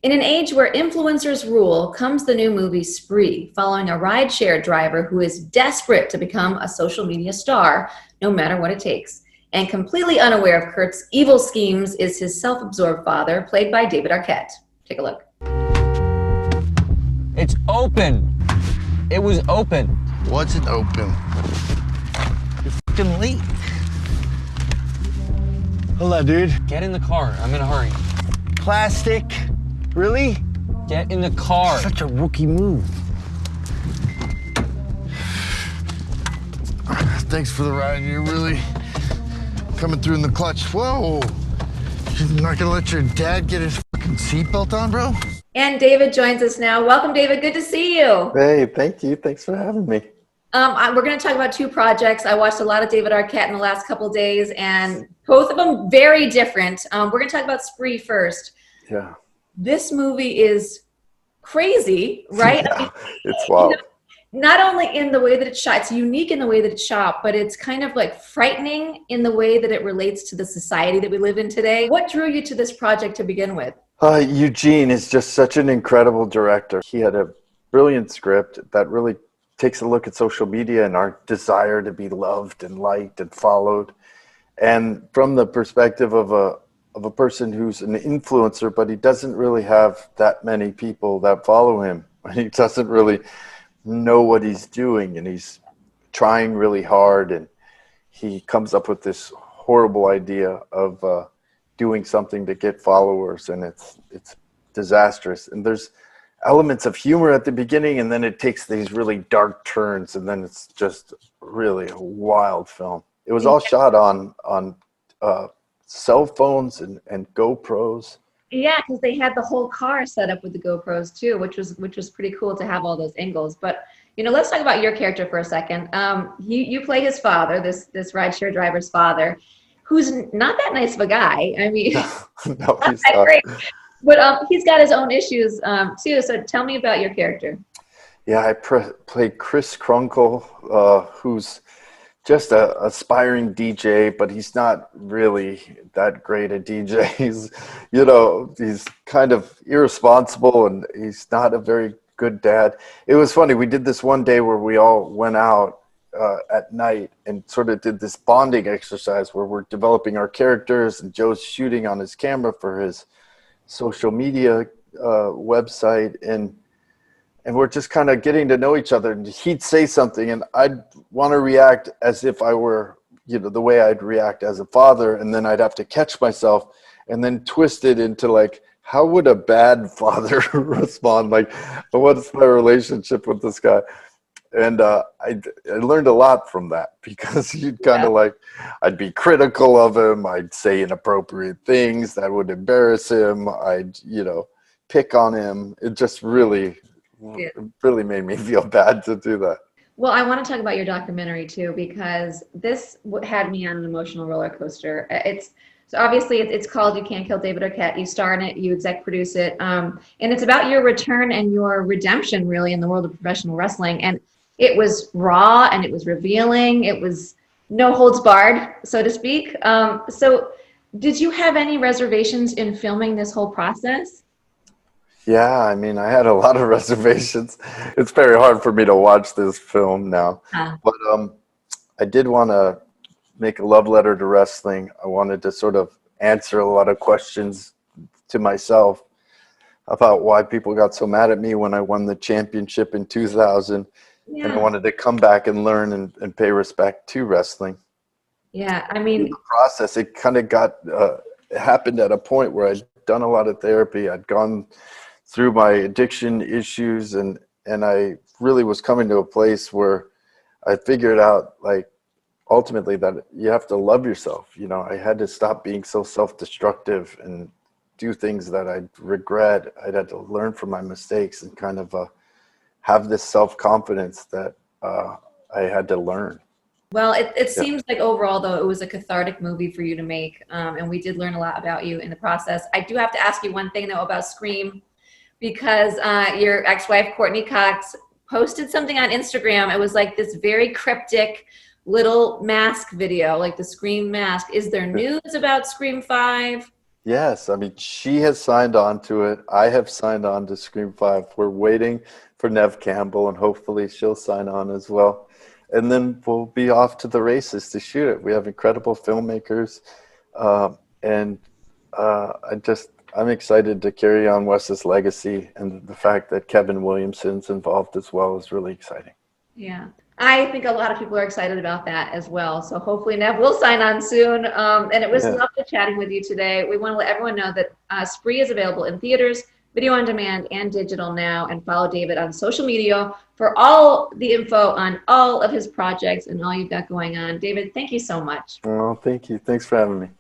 In an age where influencers rule comes the new movie Spree, following a rideshare driver who is desperate to become a social media star, no matter what it takes. And completely unaware of Kurt's evil schemes is his self-absorbed father, played by David Arquette. Take a look. It's open. It was open. Wasn't open. You're fucking late. Hello, dude. Get in the car. I'm in a hurry. Plastic. Really? Get in the car. Such a rookie move. Thanks for the ride. You're really coming through in the clutch. Whoa. You're not gonna let your dad get his fucking seatbelt on, bro? And David joins us now. Welcome, David. Good to see you. Hey, thank you. Thanks for having me. We're going to talk about two projects. I watched a lot of David Arquette in the last couple of days, and both of them very different. We're going to talk about Spree first. Yeah. This movie is crazy, right? Yeah, I mean, it's wild. Not only in the way that it's shot, it's unique in the way that it's shot, but it's kind of like frightening in the way that it relates to the society that we live in today. What drew you to this project to begin with? Eugene is just such an incredible director. He had a brilliant script that really takes a look at social media and our desire to be loved and liked and followed. And from the perspective of a person who's an influencer, but he doesn't really have that many people that follow him. He doesn't really know what he's doing, and he's trying really hard, and he comes up with this horrible idea of doing something to get followers, and it's disastrous. And there's elements of humor at the beginning, and then it takes these really dark turns, and then it's just really a wild film. It was all shot on cell phones and GoPros. Yeah, because they had the whole car set up with the GoPros too, which was pretty cool to have all those angles. But let's talk about your character for a second. You play his father, this rideshare driver's father, who's not that nice of a guy. I mean, No, he's not not. great. But he's got his own issues too. So tell me about your character. Yeah, I played Chris Krunkle, who's just a aspiring DJ, but he's not really that great a DJ. He's kind of irresponsible, and he's not a very good dad. It was funny. We did this one day where we all went out at night and sort of did this bonding exercise where we're developing our characters, and Joe's shooting on his camera for his social media website, and we're just kind of getting to know each other. And he'd say something, and I'd want to react as if I were, the way I'd react as a father, and then I'd have to catch myself and then twist it into like, how would a bad father respond? Like, what's my relationship with this guy? And I learned a lot from that, because you'd kind of like, I'd be critical of him. I'd say inappropriate things that would embarrass him. I'd, pick on him. It just really made me feel bad to do that. Well, I want to talk about your documentary too, because this had me on an emotional roller coaster. So obviously it's called You Can't Kill David Arquette. You star in it, you exec produce it, and it's about your return and your redemption, really, in the world of professional wrestling. And it was raw, and it was revealing. It was no holds barred, so to speak. So did you have any reservations in filming this whole process? Yeah, I mean, I had a lot of reservations. It's very hard for me to watch this film now. But I did want to make a love letter to wrestling. I wanted to sort of answer a lot of questions to myself about why people got so mad at me when I won the championship in 2000. Yeah. And I wanted to come back and learn and pay respect to wrestling. Yeah, I mean, in the process, it kind of it happened at a point where I'd done a lot of therapy. I'd gone through my addiction issues, and I really was coming to a place where I figured out, like, ultimately that you have to love yourself. I had to stop being so self-destructive and do things that I'd regret. I'd had to learn from my mistakes and kind of have this self-confidence that I had to learn. Well, it seems like overall, though, it was a cathartic movie for you to make, and we did learn a lot about you in the process. I do have to ask you one thing, though, about Scream, because your ex-wife, Courtney Cox, posted something on Instagram. It was like this very cryptic little mask video, like the Scream mask. Is there news about Scream 5? Yes, I mean, she has signed on to it. I have signed on to Scream 5. We're waiting for Nev Campbell, and hopefully she'll sign on as well. And then we'll be off to the races to shoot it. We have incredible filmmakers, and I'm excited to carry on Wes's legacy, and the fact that Kevin Williamson's involved as well is really exciting. Yeah. I think a lot of people are excited about that as well. So hopefully Nev will sign on soon. And it was lovely chatting with you today. We want to let everyone know that Spree is available in theaters, video on demand, and digital now. And follow David on social media for all the info on all of his projects and all you've got going on. David, thank you so much. Oh, thank you. Thanks for having me.